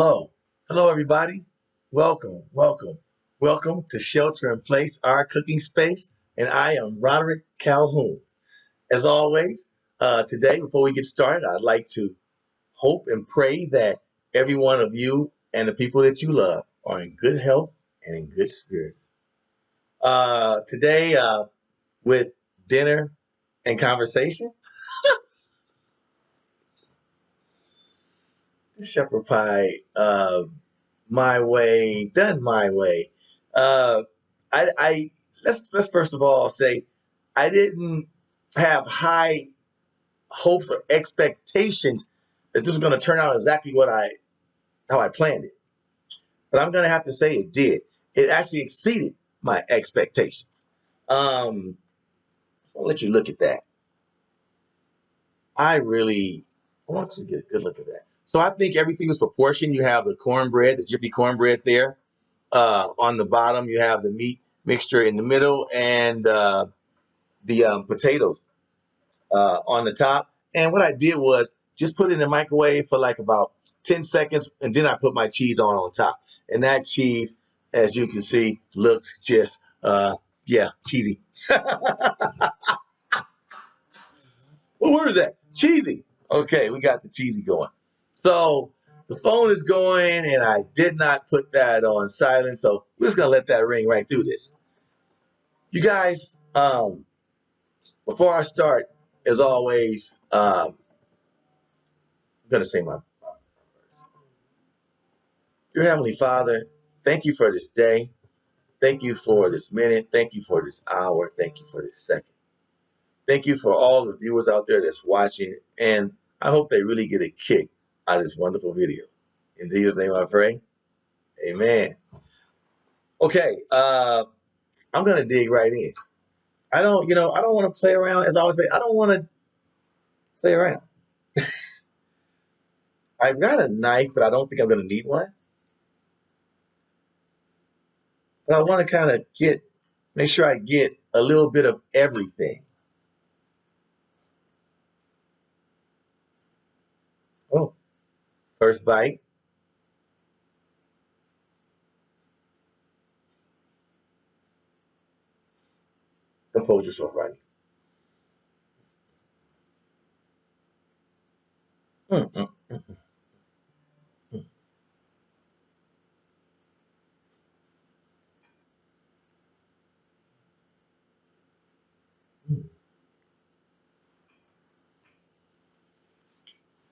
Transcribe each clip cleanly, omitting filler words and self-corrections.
Hello. Hello, everybody. Welcome, welcome, welcome to Shelter in Place, our cooking space. And I am Roderick Calhoun. As always, today, before we get started, I'd like to hope and pray that every one of you and the people that you love are in good health and in good spirit. Today, with dinner and conversation, shepherd pie, my way, done my way. Uh, I let's first of all say I didn't have high hopes or expectations that this was going to turn out exactly how I planned it. But I'm going to have to say it did. It actually exceeded my expectations. I'll let you look at that. I want you to get a good look at that. So I think everything was proportioned. You have the cornbread, the Jiffy cornbread there. On the bottom, you have the meat mixture in the middle and the potatoes on the top. And what I did was just put it in the microwave for like about 10 seconds, and then I put my cheese on top. And that cheese, as you can see, looks just, yeah, cheesy. Well, where is that? Cheesy. Okay, we got the cheesy going. So the phone is going, and I did not put that on silent, so we're just gonna let that ring right through this. You guys, before I start, as always, I'm gonna say my verse. Dear Heavenly Father, thank you for this day. Thank you for this minute. Thank you for this hour. Thank you for this second. Thank you for all the viewers out there that's watching, and I hope they really get a kick out of this wonderful video. In Jesus' name I pray. Amen. Okay, I'm gonna dig right in. I don't want to play around. As I always say, I don't want to play around. I've got a knife, but I don't think I'm gonna need one. But I want to kind of make sure I get a little bit of everything. Oh, first bite. Compose yourself, Rodney. Mm, mm, mm, mm, mm.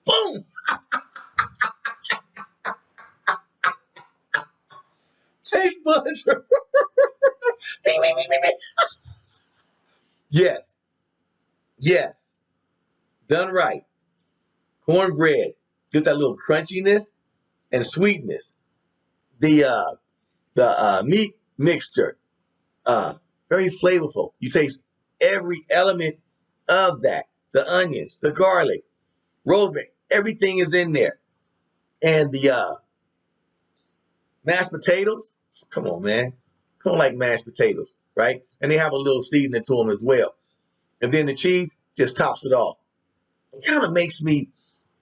Boom! Taste buds. Bing, bing, bing, bing, bing. Yes, yes, done right. Cornbread, get that little crunchiness and sweetness. The meat mixture, uh, very flavorful. You taste every element of that. The onions, the garlic, rosemary, everything is in there. And the mashed potatoes, come on, man. Come on, like mashed potatoes, right? And they have a little seasoning to them as well. And then the cheese just tops it off. It kind of makes me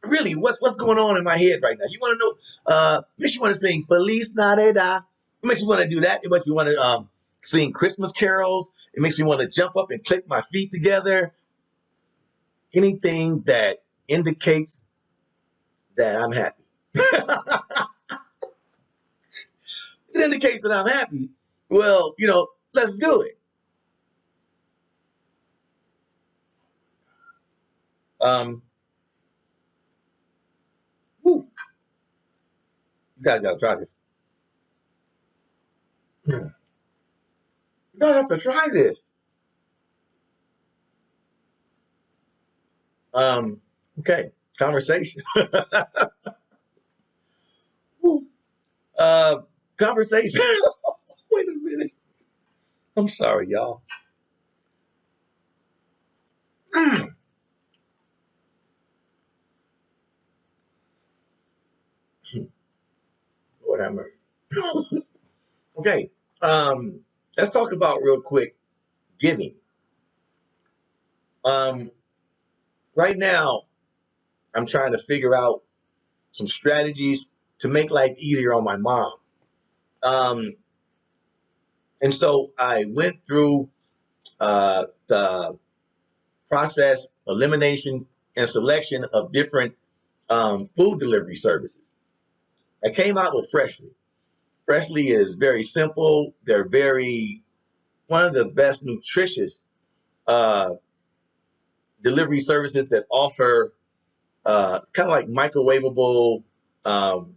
really what's going on in my head right now. You want to know? Makes you want to sing Feliz Navidad. It makes me want to do that. It makes me want to sing Christmas carols. It makes me want to jump up and click my feet together. Anything that indicates that I'm happy. It indicates that I'm happy. Well, let's do it. Um, whew, you guys gotta try this. You guys have to try this. Okay, conversation. Whew. uh, Conversation. Wait a minute. I'm sorry, y'all. Lord have mercy. Okay, let's talk about real quick giving. Um, right now, I'm trying to figure out some strategies to make life easier on my mom. Um, and so I went through the process, elimination, and selection of different food delivery services. I came out with Freshly. Freshly is very simple. They're very one of the best nutritious uh, delivery services that offer kind of like microwavable um,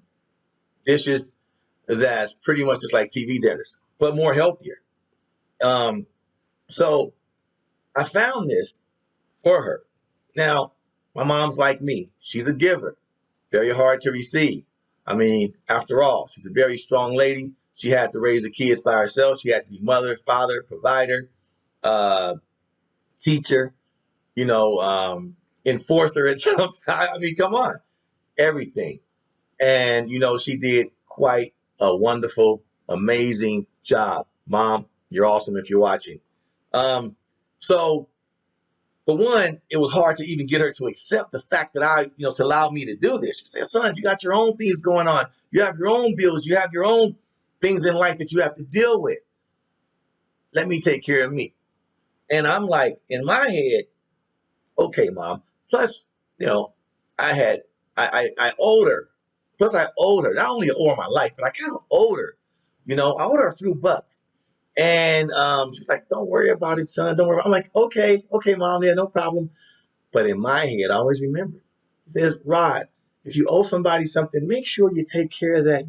dishes that's pretty much just like TV dinners, but more healthier. Um, so I found this for her. Now, my mom's like me. She's a giver, very hard to receive. I mean, after all, she's a very strong lady. She had to raise the kids by herself. She had to be mother, father, provider, uh, teacher, enforcer at some time. I mean, come on, everything. And, she did quite a wonderful, amazing job. Mom, you're awesome if you're watching. So for one, it was hard to even get her to accept the fact that to allow me to do this. She said, son, you got your own things going on. You have your own bills. You have your own things in life that you have to deal with. Let me take care of me. And I'm like, in my head, okay, mom. Plus, I had, I owed her. Plus, I owed her. Not only owe her my life, but I kind of owed her. I owed her a few bucks. And she's like, don't worry about it, son. Don't worry. I'm like, okay, mom. Yeah, no problem. But in my head, I always remember. It says, Rod, if you owe somebody something, make sure you take care of that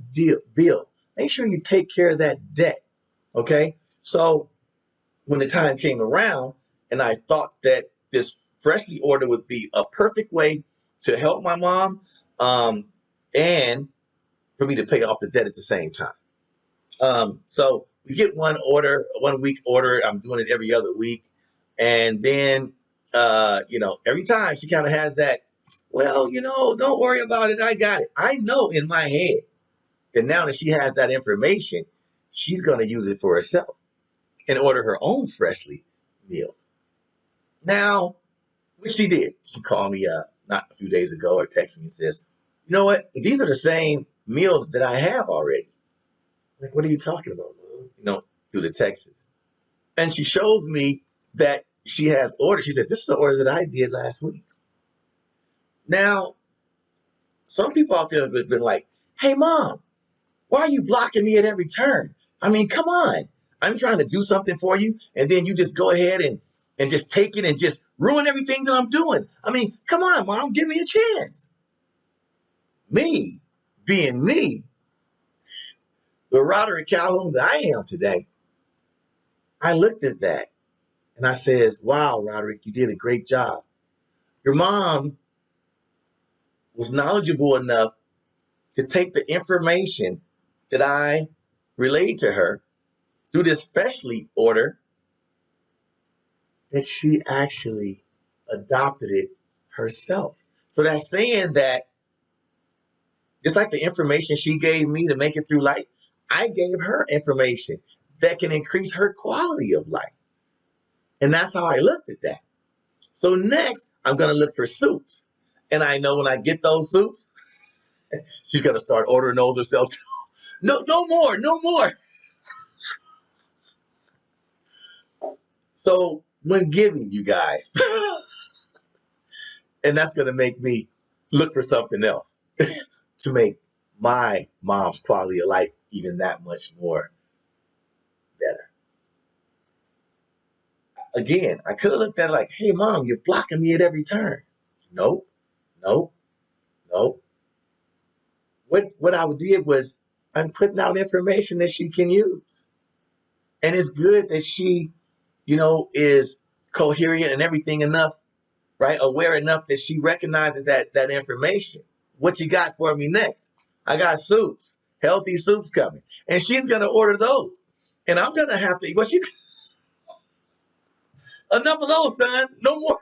bill. Make sure you take care of that debt. Okay? So when the time came around and I thought that this Freshly order would be a perfect way to help my mom and for me to pay off the debt at the same time. So we get 1 week order. I'm doing it every other week. And then, every time she kind of has that, well, don't worry about it. I got it. I know in my head that now that she has that information, she's going to use it for herself and order her own Freshly meals. Now, which she did. She called me not a few days ago or texted me and says, you know what? These are the same meals that I have already. I'm like, what are you talking about, Mom? Through the texts. And she shows me that she has ordered. She said, this is the order that I did last week. Now, some people out there have been like, hey, Mom, why are you blocking me at every turn? I mean, come on. I'm trying to do something for you, and then you just go ahead and just take it and just ruin everything that I'm doing. I mean, come on, Mom, give me a chance. Me, being me, the Roderick Calhoun that I am today, I looked at that and I says, wow, Roderick, you did a great job. Your mom was knowledgeable enough to take the information that I relayed to her through this Freshly order that she actually adopted it herself. So that's saying that just like the information she gave me to make it through life, I gave her information that can increase her quality of life. And that's how I looked at that. So next, I'm going to look for soups. And I know when I get those soups, she's going to start ordering those herself. No, no more, no more. So when giving, you guys, and that's going to make me look for something else to make my mom's quality of life even that much more better. Again, I could have looked at it like, hey, Mom, you're blocking me at every turn. Nope, nope, nope. What I did was I'm putting out information that she can use. And it's good that she, is coherent and everything enough, right? Aware enough that she recognizes that information. What you got for me next? I got soups, healthy soups coming. And she's going to order those. And I'm going to have to, well, she's, enough of those, son. No more.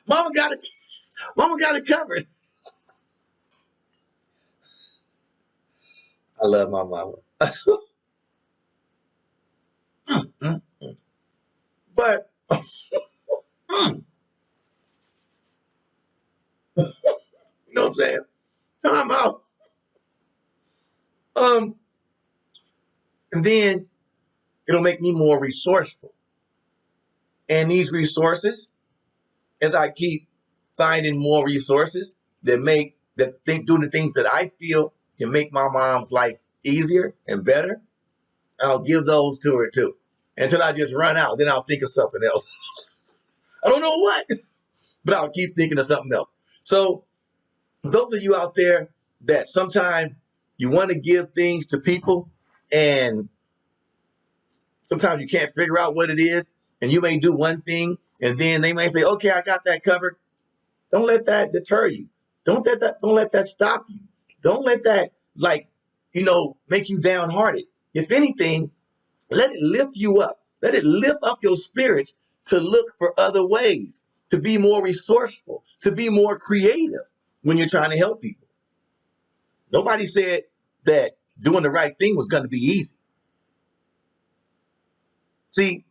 Mama got it covered. I love my mama. But, you know what I'm saying? Time out. Um, and then it'll make me more resourceful. And these resources, as I keep finding more resources that think do the things that I feel can make my mom's life easier and better, I'll give those to her too. Until I just run out, then I'll think of something else. I don't know what, but I'll keep thinking of something else. So those of you out there that sometimes you want to give things to people and sometimes you can't figure out what it is, and you may do one thing and then they may say, okay, I got that covered. Don't let that deter you. Don't let that stop you. Don't let that make you downhearted. If anything, let it lift you up. Let it lift up your spirits to look for other ways, to be more resourceful, to be more creative when you're trying to help people. Nobody said that doing the right thing was going to be easy. See,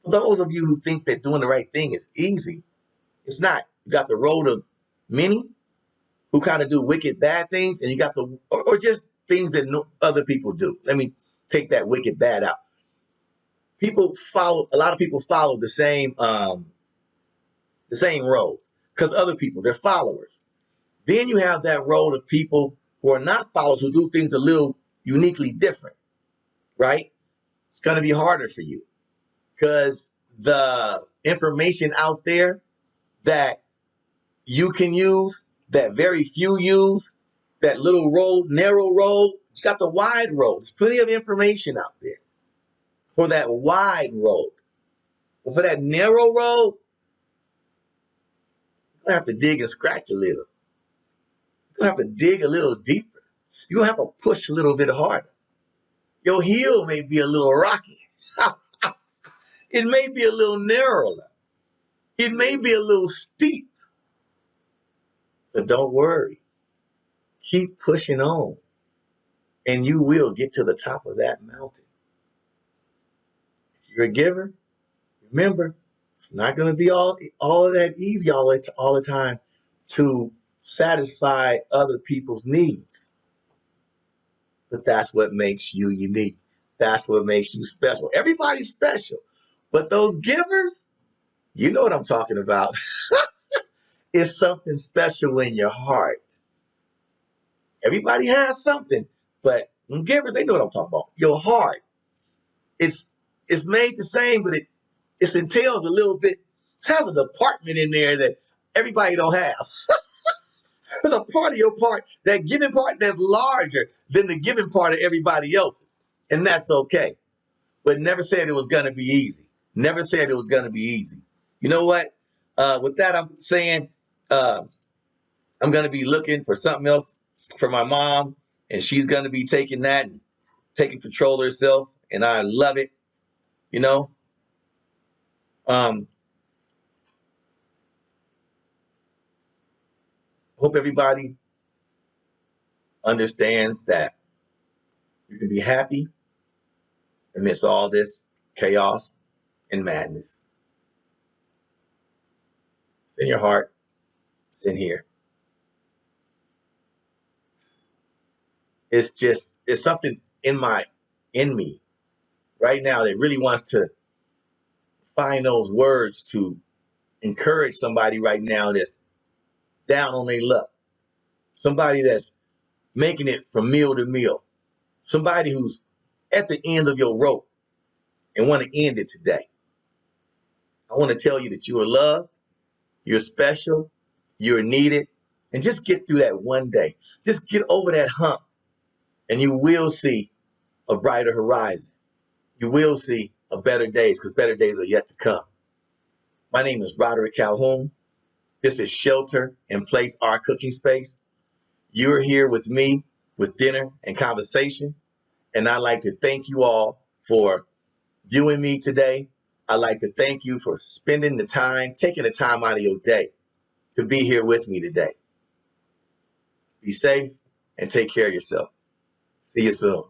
for those of you who think that doing the right thing is easy, it's not. You got the road of many who kind of do wicked bad things, and you got or just things that other people do. Let me take that wicked bad out. A lot of people follow the same roads because other people, they're followers. Then you have that road of people who are not followers, who do things a little uniquely different, right? It's going to be harder for you because the information out there that you can use, that very few use, that little road, narrow road, you got the wide road. There's plenty of information out there for that wide road. But for that narrow road, you're going to have to dig and scratch a little. You're going to have to dig a little deeper. You're going to have to push a little bit harder. Your heel may be a little rocky. It may be a little narrower. It may be a little steep. But don't worry. Keep pushing on. And you will get to the top of that mountain. If you're a giver, remember, it's not going to be all of that easy all the time to satisfy other people's needs. But that's what makes you unique. That's what makes you special. Everybody's special. But those givers, you know what I'm talking about. It's something special in your heart. Everybody has something, but givers, they know what I'm talking about. Your heart. It's made the same, but it entails a little bit. It has a department in there that everybody don't have. There's a part of your part, that giving part, that's larger than the giving part of everybody else's. And that's okay. But never said it was going to be easy. Never said it was going to be easy. You know what? With that, I'm saying I'm going to be looking for something else for my mom, and she's going to be taking that and taking control of herself. And I love it. You know, hope everybody understands that you can be happy amidst all this chaos and madness. It's in your heart. It's in here. It's something in me right now that really wants to find those words to encourage somebody right now that's down on their luck. Somebody that's making it from meal to meal. Somebody who's at the end of your rope and want to end it today. I want to tell you that you are loved, you're special, you're needed, and just get through that one day. Just get over that hump, and you will see a brighter horizon. You will see a better days, because better days are yet to come. My name is Roderick Calhoun. This is Shelter in Place, our cooking space. You're here with me with dinner and conversation, and I'd like to thank you all for viewing me today. I'd like to thank you for spending the time, taking the time out of your day to be here with me today. Be safe and take care of yourself. See you soon.